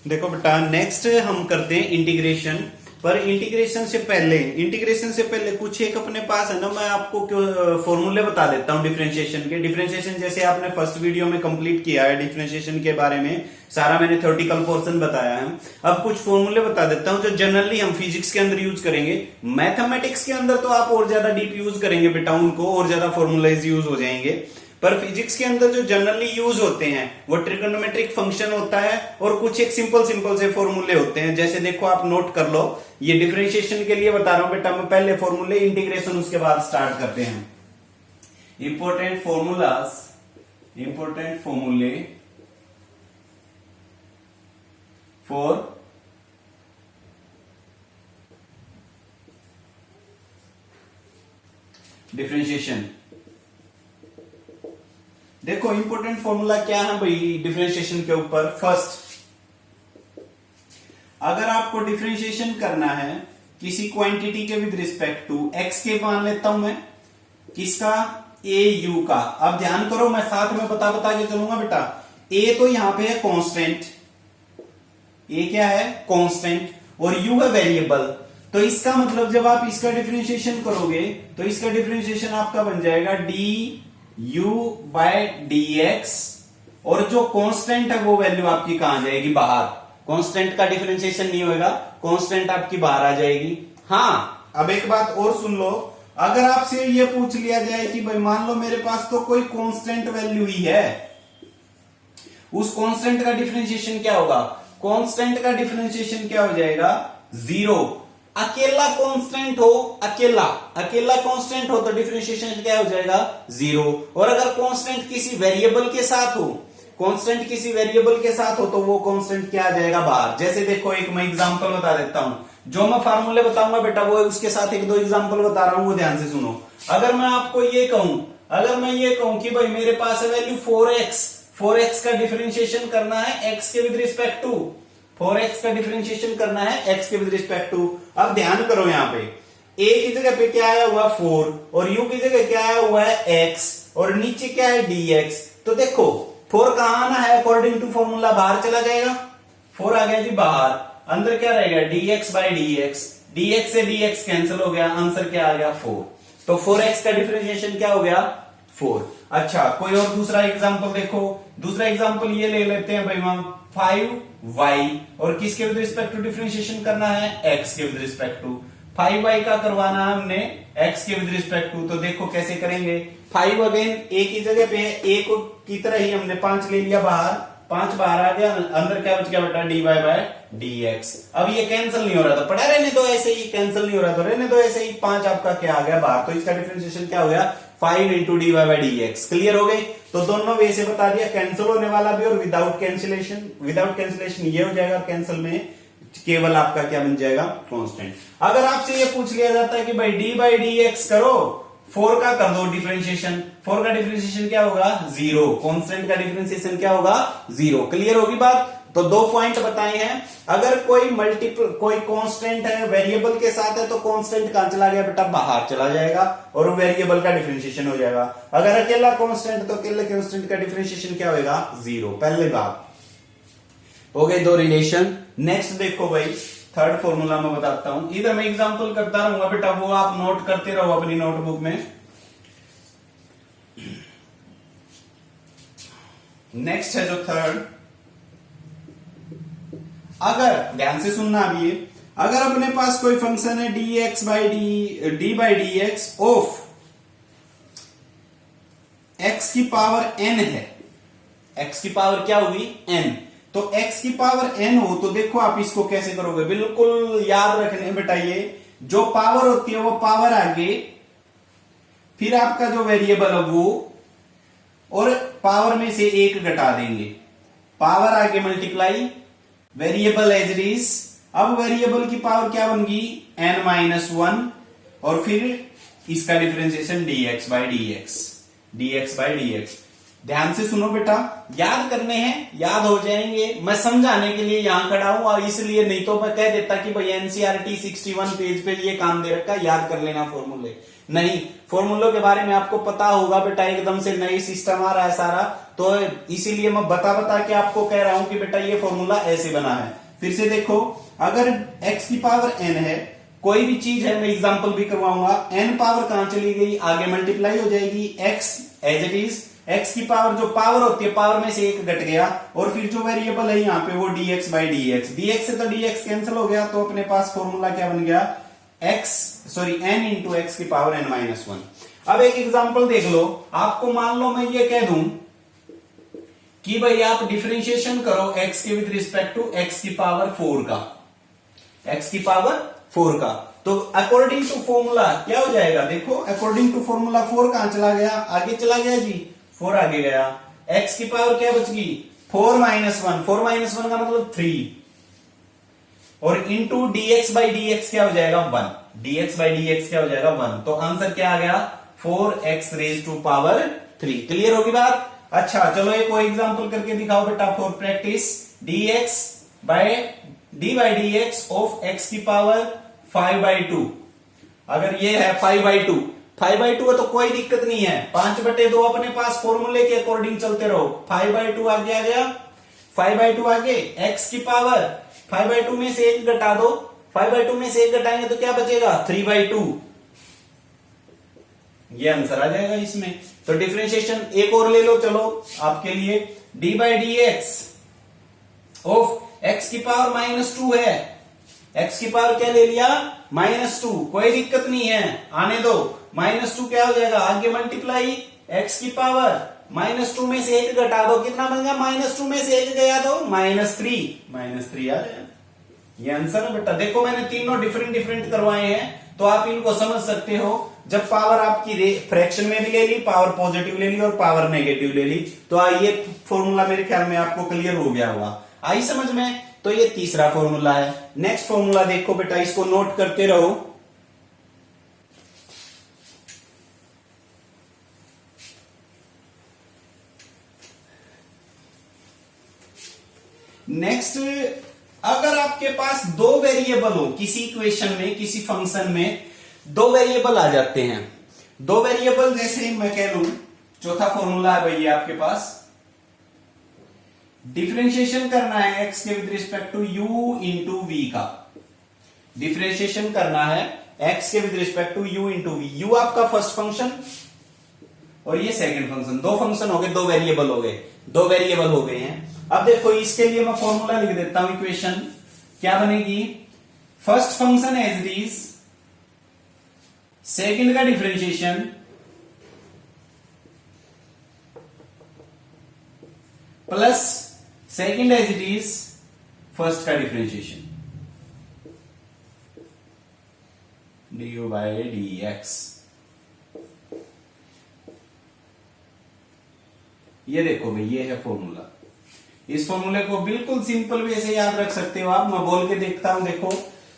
देखो बेटा, नेक्स्ट हम करते हैं इंटीग्रेशन। पर इंटीग्रेशन से पहले कुछ एक अपने पास है ना, मैं आपको फॉर्मूले बता देता हूँ डिफरेंशिएशन के। डिफरेंशिएशन जैसे आपने फर्स्ट वीडियो में कंप्लीट किया है, डिफरेंशिएशन के बारे में सारा मैंने थ्योरेटिकल पोर्शन बताया है। अब कुछ फॉर्मूले बता देता हूँ जो जनरली हम फिजिक्स के अंदर यूज करेंगे। मैथमेटिक्स के अंदर तो आप और ज्यादा डीप यूज करेंगे बेटा, उनको और ज्यादा फॉर्मूलाइज यूज हो जाएंगे। पर फिजिक्स के अंदर जो जनरली यूज होते हैं वो ट्रिगोनोमेट्रिक फंक्शन होता है और कुछ एक सिंपल से फॉर्मूले होते हैं। जैसे देखो, आप नोट कर लो, ये डिफरेंशिएशन के लिए बता रहा हूं बेटा मैं। पहले फॉर्मूले, इंटीग्रेशन, उसके बाद स्टार्ट करते हैं। इंपॉर्टेंट फॉर्मूले फॉर डिफरेंशिएशन। देखो इंपॉर्टेंट फॉर्मूला क्या है भाई डिफरेंशिएशन के ऊपर। फर्स्ट, अगर आपको डिफरेंशिएशन करना है किसी क्वांटिटी के विद रिस्पेक्ट टू एक्स के, मान लेता हूं मैं किसका, ए यू का। अब ध्यान करो, मैं साथ में बता के चलूंगा बेटा। ए तो यहां पे है कांस्टेंट, ए क्या है, कांस्टेंट, और यू है वेरिएबल। तो इसका मतलब जब आप इसका डिफरेंशिएशन करोगे तो इसका डिफरेंशिएशन आपका बन जाएगा D u by D X, और जो कांस्टेंट है वो वैल्यू आपकी कहां जाएगी, बाहर। कांस्टेंट का डिफरेंशिएशन नहीं होगा, कांस्टेंट आपकी बाहर आ जाएगी। हाँ, अब एक बात और सुन लो, अगर आपसे ये पूछ लिया जाए कि भाई मान लो मेरे पास तो कोई कांस्टेंट वैल्यू ही है, उस कांस्टेंट का डिफरेंशिएशन क्या होगा, कांस्टेंट का डिफरेंशिएशन क्या हो जाएगा, जीरो। अकेला कांस्टेंट हो, अकेला कांस्टेंट हो तो डिफरेंशिएशन क्या हो जाएगा, जीरो। और अगर कांस्टेंट किसी वेरिएबल के साथ हो, कांस्टेंट किसी वेरिएबल के साथ हो तो वो कांस्टेंट क्या आ जाएगा, बाहर। जैसे देखो, एक मैं एग्जांपल बता देता हूं, जो मैं फार्मूले बताऊंगा बेटा वो उसके साथ एक दो एग्जांपल बता रहा हूं, वो ध्यान से सुनो। अगर मैं आपको ये कहूं, कि भाई मेरे पास है वैल्यू 4x का डिफरेंशिएशन करना है x के विद रिस्पेक्ट टू, 4x का डिफरेंशिएशन करना है x के विद रिस्पेक्ट टू। अब ध्यान करो, यहाँ पे a की जगह पे क्या आया हुआ 4 और u की जगह क्या आया हुआ है x और नीचे क्या है dx। तो देखो 4 कहां आना है, अकॉर्डिंग टू फॉर्मूला बाहर चला जाएगा, 4 आ गया जी बाहर, अंदर क्या रहेगा dx बाई dx से dx कैंसिल हो गया, आंसर क्या आ गया 4। तो 4x का डिफरेंशिएशन क्या हो गया, 4। अच्छा, कोई और दूसरा एग्जांपल देखो, दूसरा एग्जांपल ये ले लेते हैं भाई हम, 5y, और किसके विद रिस्पेक्ट टू डिफरेंशिएशन करना है, x के विद रिस्पेक्ट टू। 5y का करवाना है हमने x के विद रिस्पेक्ट टू, तो देखो कैसे करेंगे। 5 अगेन a की जगह पे, a को की तरह ही हमने 5 ले लिया बाहर, 5 बाहर आ गया, अंदर क्या बच गया बेटा, dy बाय dx। अब ये कैंसिल नहीं हो रहा था, पड़ा रहने दो ऐसे ही, कैंसिल नहीं हो रहा था, रहने दो ऐसे ही, 5 आपका क्या आ गया बाहर, तो इसका डिफरेंशिएशन क्या हो गया, 5 into dy by dx। Clear हो गई। तो दोनों वे से बता दिया, कैंसिल होने वाला भी और विदाउट कैंसिलेशन ये हो जाएगा, कैंसिल में केवल आपका क्या बन जाएगा, कांस्टेंट। अगर आपसे ये पूछ लिया जाता है कि भाई डी बाई डी एक्स करो, 4 का कर दो डिफरेंशिएशन, 4 का डिफरेंशिएशन क्या होगा, 0। कांस्टेंट का डिफरेंशिएशन क्या होगा, 0। क्लियर होगी बात। तो 2 पॉइंट बताए हैं। अगर कोई कांस्टेंट है वेरिएबल के साथ है तो कांस्टेंट कहां चला गया बेटा, बाहर चला जाएगा और वेरिएबल का डिफरेंशिएशन हो जाएगा। अगर अकेला कांस्टेंट तो अकेले कांस्टेंट का डिफरेंशिएशन क्या होगा, 0। पहले बात हो गई, 2 रिलेशन। नेक्स्ट देखो भाई, थर्ड फॉर्मूला मैं बताता हूं, इधर मैं एग्जांपल करता रहूंगा बेटा, वो आप नोट करते रहो अपनी नोटबुक में। नेक्स्ट है जो थर्ड, अगर ध्यान से सुनना अभी, अगर अपने पास कोई फंक्शन है dx by D by d x of x की पावर n है, x की पावर क्या होगी, n। तो x की पावर n हो तो देखो आप इसको कैसे करोगे, बिल्कुल याद रखने बेटा, ये जो पावर होती है वो पावर आगे, फिर आपका जो वेरिएबल है वो, और पावर में से 1 घटा देंगे, पावर आगे multiply, variable as it is. अब वेरिएबल की पावर क्या बन गई, n-1, और फिर इसका डिफरेंशिएशन dx बाई dx। ध्यान से सुनो बेटा, याद करने हैं, याद हो जाएंगे, मैं समझाने के लिए यहां खड़ा हूं, और इसलिए नहीं तो मैं कह देता कि भाई एनसीईआरटी 61 पेज पे ये काम दे रखा, याद कर लेना फॉर्मूले। नहीं, फॉर्मूलों के बारे में आपको पता होगा बेटा, एकदम से नई सिस्टम आ रहा है सारा, तो इसीलिए मैं बता बता के आपको कह रहा हूं कि बेटा ये फॉर्मूला ऐसे बना है। फिर से देखो, अगर x की पावर n है, कोई भी चीज है, मैं एग्जांपल भी करवाऊंगा, n पावर कहां चली गई, आगे मल्टीप्लाई हो जाएगी, x as it is, x की पावर जो पावर होती है, पावर में से एक घट गया, और फिर जो वेरिएबल है यहाँ पे वो dx बाई dx से तो dx कैंसिल हो गया, तो अपने पास फॉर्मूला क्या बन गया, n इंटू एक्स की पावर n माइनस 1। अब एक एग्जांपल देख लो, आपको मान लो मैं ये कह दूं कि भाई आप डिफरेंशिएशन करो x के विद रिस्पेक्ट टू x की पावर 4 का, x की पावर 4 का, तो अकॉर्डिंग टू फॉर्मूला क्या हो जाएगा, देखो अकॉर्डिंग टू फॉर्मूला 4 कहां चला गया, आगे चला गया जी, 4 आगे गया, x की पावर क्या बच गई, 4 माइनस 1, 4 माइनस 1 का मतलब 3, और इंटू dx बाई dx क्या हो जाएगा 1, dx बाई dx क्या हो जाएगा 1, तो आंसर क्या आ गया 4x raise to power 3। Clear होगी बात। अच्छा चलो एक और एग्जांपल करके दिखाओ बेटा for practice, dx by dx of x की पावर 5/2, अगर ये है 5/2 है तो कोई दिक्कत नहीं है, 5/2 अपने पास फॉर्मूले के अकॉर्डिंग चलते रहो, 5/2 आगे आ गया, 5/2 आगे, x की पावर 5/2 में से एक घटा दो, 5/2 में से एक घटाएंगे तो क्या बचेगा 3/2, ये आंसर आ जाएगा इसमें। तो डिफरेंशिएशन एक और ले लो चलो आपके लिए, d by d x of x की पावर -2 है, x की पावर क्या ले लिया -2, कोई दिक्कत नहीं है, आने दो, -2 क्या हो जाएगा, आगे मल्टीप्लाई, x की पावर -2 में से एक घटा दो, कितना बन गया, -2 में से एक गया तो -3 आ जाएगा, ये आंसर है बेटा। देखो मैंने तीनों डिफरेंट करवाए हैं, तो आप इनको समझ सकते हो, जब पावर आपकी फ्रैक्शन में भी ले ली, पावर पॉजिटिव ले ली और पावर नेगेटिव ले ली, तो ये फॉर्मूला मेरे ख्याल में आपको क्लियर हो गया होगा, आई समझ में। तो ये तीसरा फॉर्मूला है। नेक्स्ट फॉर्मूला देखो बेटा, इसको नोट करते रहो, नेक्स्ट, अगर आपके पास दो वेरिएबल हो किसी इक्वेशन में, किसी फंक्शन में दो वेरिएबल आ जाते हैं, दो वेरिएबल जैसे मैं कह लूं, चौथा फॉर्मूला है भैया आपके पास, डिफरेंशिएशन करना है x के with respect to u into v का, डिफरेंशिएशन करना है x के with respect to u into v, u आपका फर्स्ट फंक्शन और ये सेकंड फंक्शन, दो फंक्शन हो गए, दो वेरिएबल हो गए हैं। अब देखो इसके लिए मैं फॉर्मूला लिख देता हूं, इक्वेशन क्या बनेगी, first function as it is, second का differentiation plus second as it is first का डिफरेंशिएशन, du बाई dx। ये देखो भाई, ये है फॉर्मूला, इस फॉर्मूले को बिल्कुल सिंपल वे से याद रख सकते हो आप। मैं बोल के देखता हूं, देखो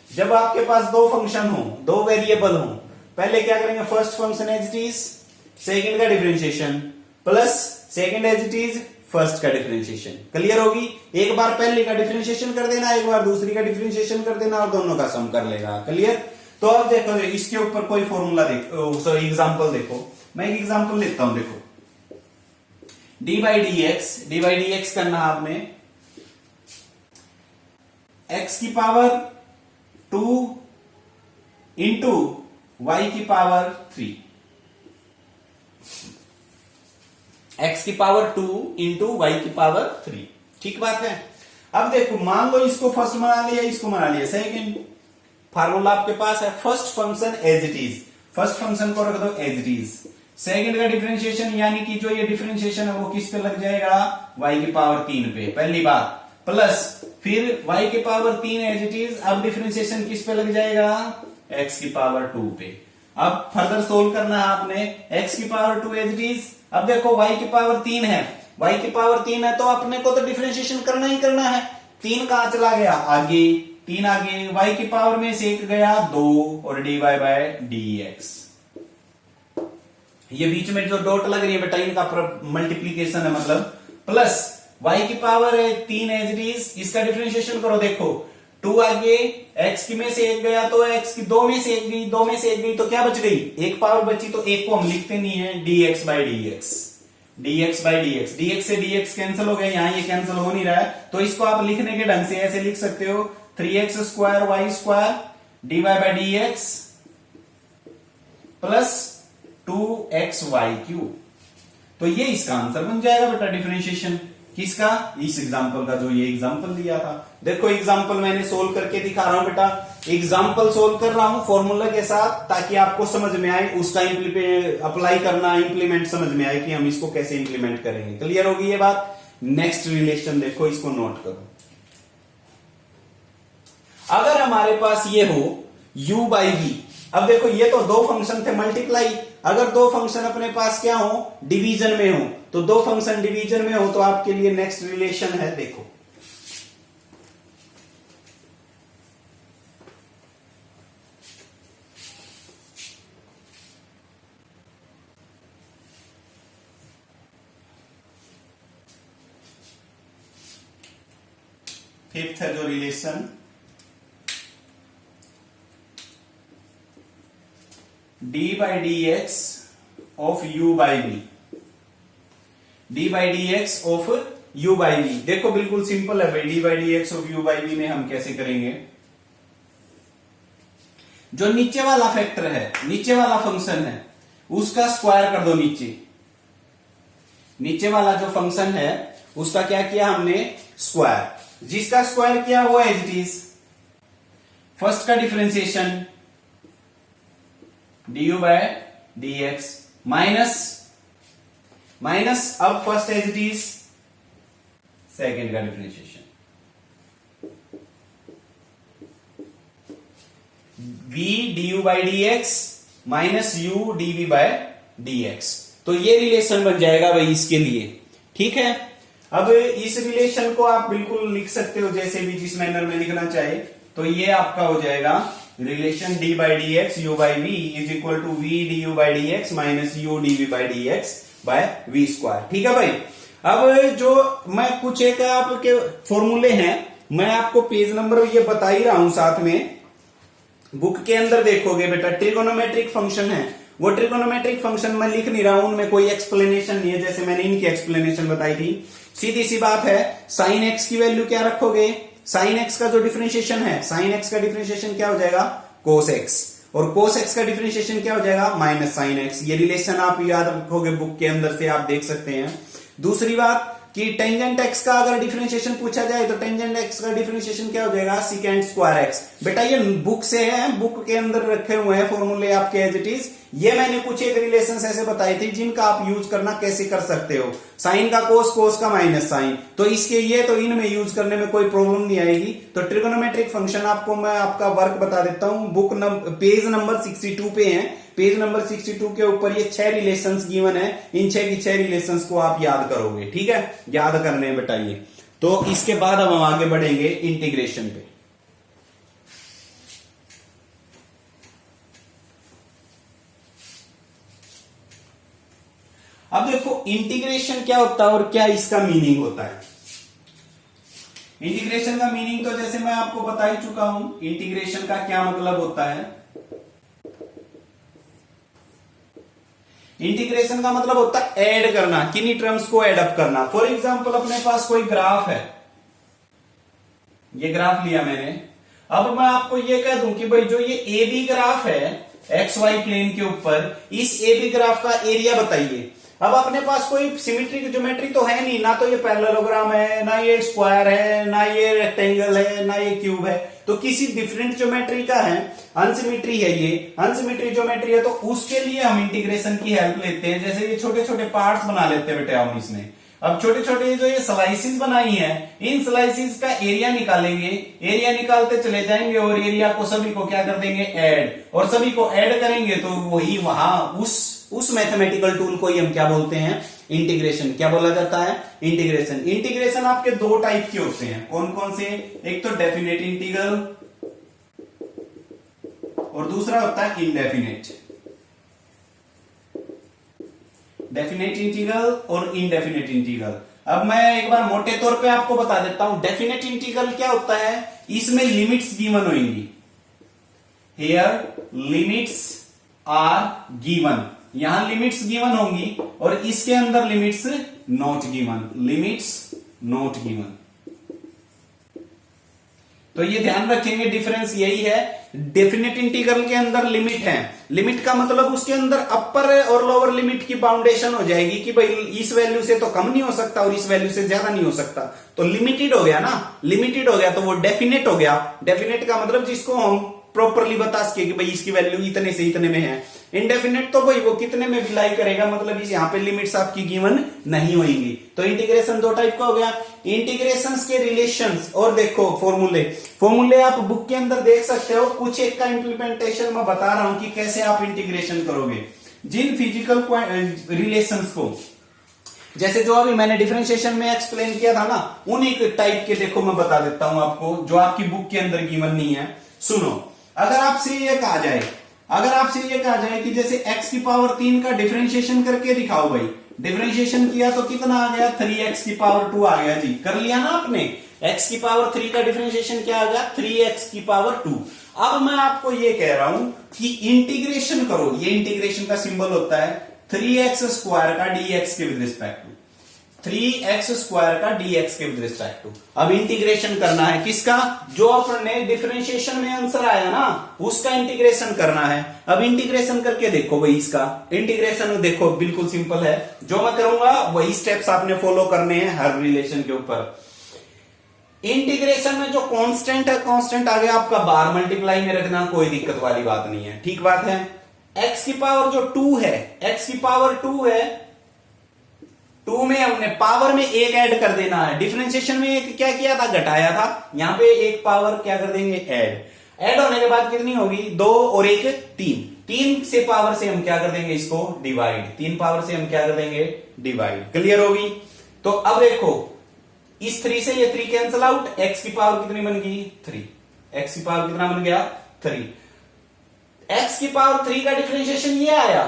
जब आपके पास दो फंक्शन हो, दो वेरिएबल हो, पहले क्या करेंगे, first function as it is, second का differentiation plus second as it is first का डिफरेंशिएशन। क्लियर होगी, एक बार पहले का डिफरेंशिएशन कर देना, एक बार दूसरी का डिफरेंशिएशन कर देना और दोनों का सम कर लेगा। क्लियर। तो अब देखो इसके ऊपर कोई फॉर्मूला देखो, सॉरी एग्जांपल देखो, मैं एक एग्जांपल लेता हूं, देखो d बाई डी एक्स करना आपने, x की पावर 2 इंटू y की पावर 3, x की पावर 2 इंटू y की पावर 3, ठीक बात है। अब देखो मान लो इसको फर्स्ट बना लिया, इसको बना लिया सेकंड, फार्मूला आपके पास है first function as it is, first function को रख दो एज इट इज, सेकंड का डिफरेंशिएशन यानी कि जो ये डिफरेंशिएशन है वो किस पे लग जाएगा, y की पावर 3 पे, पहली बात, प्लस फिर y की पावर 3 एज इट इज, अब डिफरेंशिएशन किस पे लग जाएगा, x की पावर 2 पे। अब फर्दर सोल्व करना है आपने, x की पावर 2 एज इट इज, अब देखो y की पावर 3 है, y की पावर 3 है तो अपने को तो डिफरेंशिएशन करना ही करना है, 3 कहां चला गया, आगे 3 आगे, y की पावर में से एक गया 2 और dy बाय dx, ये बीच में जो डॉट लग रही है बेटा इनका मल्टीप्लीकेशन है, मतलब प्लस y की पावर है 3 एज इट इज, इसका डिफरेंशिएशन करो, देखो 2 आगे, x की में से एक गया तो x की 2 में से एक गई, 2 में से एक गई तो क्या बच गई, एक पावर बची, तो एक को हम लिखते नहीं है, dx by dx, dx by dx, dx से dx कैंसिल हो गया, यहां ये कैंसिल हो नहीं रहा है, तो इसको आप लिखने के ढंग से ऐसे लिख सकते हो 3x square y square dy by dx plus 2xy cube. तो ये इसका आंसर बन जाएगा बेटा डिफरेंशिएशन किसका, इस एग्जांपल का, जो ये एग्जांपल दिया था। देखो एग्जांपल मैंने सोल्व करके दिखा रहा हूं बेटा, एग्जांपल सोल्व कर रहा हूं फॉर्मूला के साथ, ताकि आपको समझ में आए उसका अप्लाई करना, इंप्लीमेंट समझ में आए कि हम इसको कैसे इंप्लीमेंट करेंगे। क्लियर होगी ये बात। नेक्स्ट रिलेशन देखो, इसको नोट करो। अगर हमारे पास ये हो u बाई v, अब देखो ये तो दो फंक्शन थे मल्टीप्लाई, अगर दो फंक्शन अपने पास क्या हो, डिवीजन में हो, तो दो फंक्शन डिवीजन में हो तो आपके लिए नेक्स्ट रिलेशन है, देखो फिफ्थ है जो relation, d by d x of u by v, d by d x of u by v. देखो बिल्कुल सिंपल है भाई, d by d x of u by v में हम कैसे करेंगे, जो नीचे वाला फैक्टर है, नीचे वाला फंक्शन है, उसका स्क्वायर कर दो नीचे, नीचे वाला जो फंक्शन है उसका क्या किया हमने, स्क्वायर, जिसका स्क्वायर किया वो एज इट इज फर्स्ट का differentiation du by dx minus अब first as it is second का differentiation v du by dx minus u dv by dx। तो ये रिलेशन बन जाएगा भाई इसके लिए, ठीक है। अब इस रिलेशन को आप बिल्कुल लिख सकते हो जैसे भी, जिस मैनर में लिखना चाहे, तो ये आपका हो जाएगा relation d by d x u by v is equal to v d u by d x minus u d v by d x by v square, ठीक है भाई। अब जो मैं कुछ एक आपके फॉर्मूले हैं, मैं आपको पेज नंबर ये बता ही रहा हूं, साथ में बुक के अंदर देखोगे बेटा, ट्रिगोनोमेट्रिक फंक्शन है, वो ट्रिगोनोमेट्रिक फंक्शन मैं लिख नहीं रहा हूं, उनमें कोई एक्सप्लेनेशन नहीं है, जैसे मैंने इनकी एक्सप्लेनेशन बताई थी। सीधी सी बात है, साइन एक्स की वैल्यू क्या रखोगे, साइन एक्स का जो डिफरेंशिएशन है, साइन एक्स का डिफरेंशिएशन क्या हो जाएगा, कोस एक्स, और कोस एक्स का डिफरेंशिएशन क्या हो जाएगा, माइनस साइन एक्स। ये रिलेशन आप याद रखोगे, बुक के अंदर से आप देख सकते हैं। दूसरी बात कि टेंजेंट एक्स का अगर डिफरेंशिएशन पूछा जाए तो टेंजेंट एक्स का डिफरेंशिएशन क्या हो जाएगा, सिकेंड स्क्वायर एक्स। बेटा ये बुक से है, बुक के अंदर रखे हुए हैं फॉर्मूले आपके एज इट इज। ये मैंने कुछ एक रिलेशंस ऐसे बताए थे जिनका आप यूज करना कैसे कर सकते हो, साइन का कोस, कोस का माइनस साइन, तो इसके ये तो इनमें यूज करने में कोई प्रॉब्लम नहीं आएगी। तो ट्रिगोनोमेट्रिक फंक्शन आपको मैं आपका वर्क बता देता हूं, बुक पेज नंबर 62 पे है, पेज नंबर 62 के ऊपर ये 6 रिलेशंस गिवन है, इन 6 की 6 रिलेशंस को आप याद करोगे, ठीक है, याद करने बेटा ये। तो इसके बाद अब हम आगे बढ़ेंगे इंटीग्रेशन पे। अब देखो इंटीग्रेशन क्या होता है और क्या इसका मीनिंग होता है। इंटीग्रेशन का मीनिंग तो जैसे मैं आपको बता ही चुका हूं, इंटीग्रेशन का क्या मतलब होता है। इंटीग्रेशन का मतलब होता है ऐड करना, किन्हीं टर्म्स को ऐड अप करना। फॉर एग्जांपल अपने पास कोई ग्राफ है, ये ग्राफ लिया मैंने, अब मैं आपको ये कह दूं कि भाई जो ये ए बी ग्राफ है एक्स वाई प्लेन के ऊपर, इस ए बी ग्राफ का एरिया बताइए। अब अपने पास कोई सिमेट्रिक ज्योमेट्री तो है नहीं, ना तो ये पैरेललोग्राम है, ना ये स्क्वायर है, ना ये रेक्टेंगल है, ना ये क्यूब है, तो किसी डिफरेंट ज्योमेट्री का है, अनसिमेट्री है, ये अनसिमेट्री ज्योमेट्री है, तो उसके लिए हम इंटीग्रेशन की हेल्प लेते हैं। जैसे ये छोटे छोटे पार्ट्स बना लेते हैं बेटे हम इसमें। अब छोटे छोटे जो ये स्लाइसिस बनाई है, इन स्लाइसिस का एरिया निकालेंगे, एरिया निकालते चले जाएंगे और एरिया को सभी को क्या कर देंगे, ऐड, और सभी को ऐड करेंगे तो वही वहां उस मैथमेटिकल टूल को ही हम क्या बोलते हैं, इंटीग्रेशन। क्या बोला जाता है, इंटीग्रेशन। इंटीग्रेशन आपके दो टाइप के होते हैं, कौन कौन से, एक तो डेफिनेट इंटीग्रल और दूसरा होता है इनडेफिनेट। डेफिनेट इंटीग्रल और इनडेफिनेट इंटीग्रल। अब मैं एक बार मोटे तौर पे आपको बता देता हूं, डेफिनेट इंटीग्रल क्या होता है, इसमें लिमिट्स गिवन होंगी, हियर लिमिट्स आर गिवन, यहां लिमिट्स गिवन होंगी और इसके अंदर limits not given, limits not given. तो ये ध्यान रखेंगे, डिफरेंस यही है। डेफिनेट इंटीग्रल के अंदर लिमिट है, लिमिट का मतलब उसके अंदर अपर और लोअर लिमिट की बाउंडेशन हो जाएगी कि भाई इस वैल्यू से तो कम नहीं हो सकता और इस वैल्यू से ज्यादा नहीं हो सकता, तो लिमिटेड हो गया ना, लिमिटेड हो गया तो वो डेफिनेट हो गया। डेफिनेट का मतलब जिसको हम प्रॉपरली बता सके कि भाई इसकी वैल्यू इतने से इतने में है। इनडेफिनेट तो भाई वो कितने में भी लाई करेगा, मतलब इस यहाँ पे लिमिट्स आपकी गिवन नहीं होंगी। तो इंटीग्रेशन दो टाइप का हो गया, इंटीग्रेशंस के रिलेशंस और देखो फॉर्मूले आप बुक के अंदर देख सकते हो। कुछ एक का इंप्लीमेंटेशन मैं बता रहा हूं कि कैसे आप इंटीग्रेशन करोगे जिन फिजिकल रिलेशंस को, जैसे जो अभी मैंने डिफरेंशिएशन में एक्सप्लेन किया था ना, उन्हीं टाइप के देखो मैं बता देता हूं आपको जो आपकी बुक के अंदर गिवन नहीं है। सुनो, अगर आपसे ये कहा जाए कि जैसे x की पावर 3 का डिफरेंशिएशन करके दिखाओ भाई, डिफरेंशिएशन किया तो कितना आ गया, 3x की पावर 2 आ गया जी, कर लिया ना आपने। x की पावर 3 का डिफरेंशिएशन क्या आ गया, 3x की पावर 2। अब मैं आपको ये कह रहा हूं कि इंटीग्रेशन करो, ये इंटीग्रेशन का सिंबल होता है 3x स्क्वायर का dx के with respect to, 3x square का dx के विद रिस्पेक्ट टू। अब इंटीग्रेशन करना है किसका, जो अपने डिफरेंशिएशन में आंसर आया ना उसका इंटीग्रेशन करना है। अब इंटीग्रेशन करके देखो भाई, इसका इंटीग्रेशन देखो बिल्कुल सिंपल है, जो मैं करूंगा वही स्टेप्स आपने फॉलो करने हैं हर रिलेशन के ऊपर। इंटीग्रेशन में जो कांस्टेंट है, कांस्टेंट आगे आपका बार मल्टीप्लाई में रखना, कोई दिक्कत वाली बात नहीं है, ठीक बात है। x की पावर जो 2 है, x की पावर 2 है, 2 में हमने पावर में एक ऐड कर देना है। डिफरेंशिएशन में एक क्या किया था, घटाया था, यहां पे एक पावर क्या कर देंगे, ऐड होने के बाद कितनी होगी, 2 और 1 3, 3 से पावर से हम क्या कर देंगे इसको डिवाइड, 3 पावर से हम क्या कर देंगे डिवाइड, क्लियर होगी। तो अब देखो इस 3 से ये 3 कैंसिल आउट, x की पावर कितनी बन गई 3, x की पावर कितना बन गया 3, x की पावर 3 का डिफरेंशिएशन ये आया,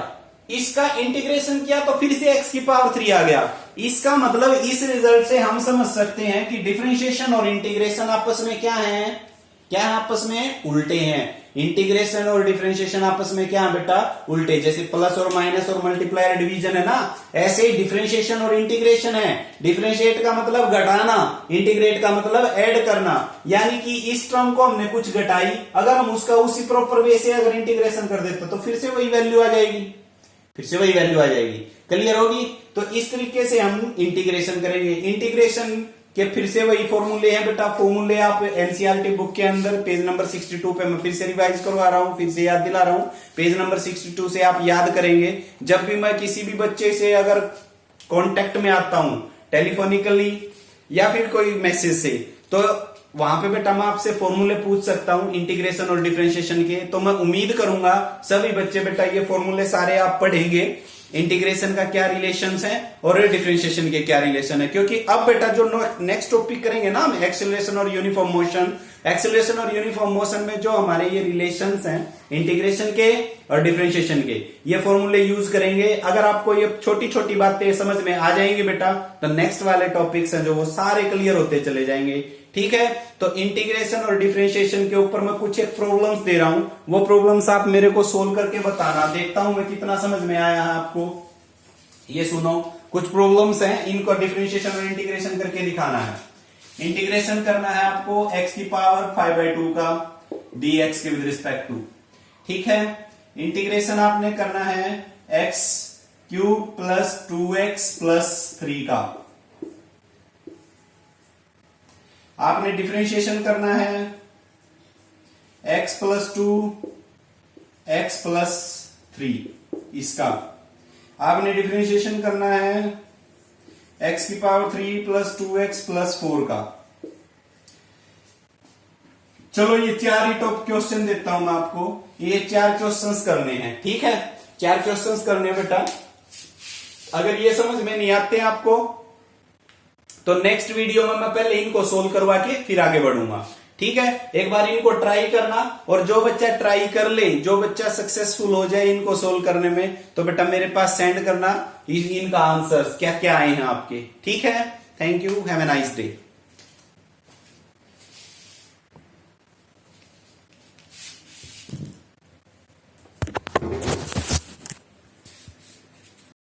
इसका इंटीग्रेशन किया तो फिर से x की पावर 3 आ गया। इसका मतलब इस रिजल्ट से हम समझ सकते हैं कि डिफरेंशिएशन और इंटीग्रेशन आपस में क्या है, क्या है आपस में उल्टे हैं। इंटीग्रेशन और डिफरेंशिएशन आपस में क्या है बेटा, उल्टे। जैसे प्लस और माइनस और मल्टीप्लाई और डिवीजन है ना, ऐसे ही डिफरेंशिएशन और इंटीग्रेशन है। डिफरेंशिएट का मतलब घटाना, इंटीग्रेट का मतलब ऐड करना, यानी कि इस टर्म को हमने कुछ घटाई, अगर हम उसका उसी प्रॉपर वे से अगर इंटीग्रेशन कर देते तो फिर से वही वैल्यू आ जाएगी, फिर से वही वैल्यू आ जाएगी, क्लियर होगी। तो इस तरीके से हम इंटीग्रेशन करेंगे। इंटीग्रेशन के फिर से वही फॉर्मूले हैं बेटा, फॉर्मूले आप एनसीईआरटी बुक के अंदर पेज नंबर 62 पे मैं फिर से रिवाइज करवा रहा हूं, फिर से याद दिला रहा हूं। पेज नंबर 62 से आप याद करेंगे। जब भी मैं किसी भी बच्चे से अगर कांटेक्ट में आता हूं टेलीफोनिकली या फिर कोई मैसेज से, तो वहां पे बेटा मैं आपसे फॉर्मूले पूछ सकता हूं इंटीग्रेशन और डिफरेंशिएशन के। तो मैं उम्मीद करूंगा सभी बच्चे बेटा ये फॉर्मूले सारे आप पढ़ेंगे, इंटीग्रेशन का क्या रिलेशंस है और डिफरेंशिएशन के क्या रिलेशन है। क्योंकि अब बेटा जो नेक्स्ट टॉपिक करेंगे ना हम, एक्सेलरेशन और यूनिफॉर्म मोशन, एक्सेलरेशन और यूनिफॉर्म मोशन में जो हमारे ये रिलेशंस हैं इंटीग्रेशन के और डिफरेंशिएशन के, ये फॉर्मूले यूज करेंगे। अगर आपको ये छोटी छोटी बातें समझ में आ जाएंगी बेटा, तो नेक्स्ट वाले टॉपिक्स हैं जो वो सारे क्लियर होते चले जाएंगे, ठीक है। तो इंटीग्रेशन और डिफरेंशिएशन के ऊपर मैं कुछ एक प्रॉब्लम्स दे रहा हूं, वो प्रॉब्लम्स आप मेरे को सोल्व करके बताना, देखता हूं मैं कितना समझ में आया है आपको। ये सुनो, कुछ प्रॉब्लम्स हैं, इनको डिफरेंशिएशन और इंटीग्रेशन करके दिखाना है। इंटीग्रेशन करना है आपको x की पावर 5/2 का dx के विद रिस्पेक्ट टू, ठीक है। इंटीग्रेशन आपने करना है x³ प्लस 2x प्लस 3 का, आपने डिफरेंशिएशन करना है x प्लस 2 x प्लस 3, इसका आपने डिफरेंशिएशन करना है x की पावर 3 प्लस 2x प्लस 4 का। चलो ये 4 ही टॉप क्वेश्चन देता हूं मैं आपको, ये 4 क्वेश्चंस करने हैं, ठीक है। 4 क्वेश्चंस करने हैं बेटा। अगर ये समझ में नहीं आते हैं आपको तो नेक्स्ट वीडियो में मैं पहले इनको सोल्व करवा के फिर आगे बढ़ूंगा, ठीक है। एक बार इनको ट्राई करना, और जो बच्चा ट्राई कर ले, जो बच्चा सक्सेसफुल हो जाए इनको सोल्व करने में, तो बेटा मेरे पास सेंड करना इनका आंसर्स क्या क्या आए हैं आपके, ठीक है। Thank you, have a nice day.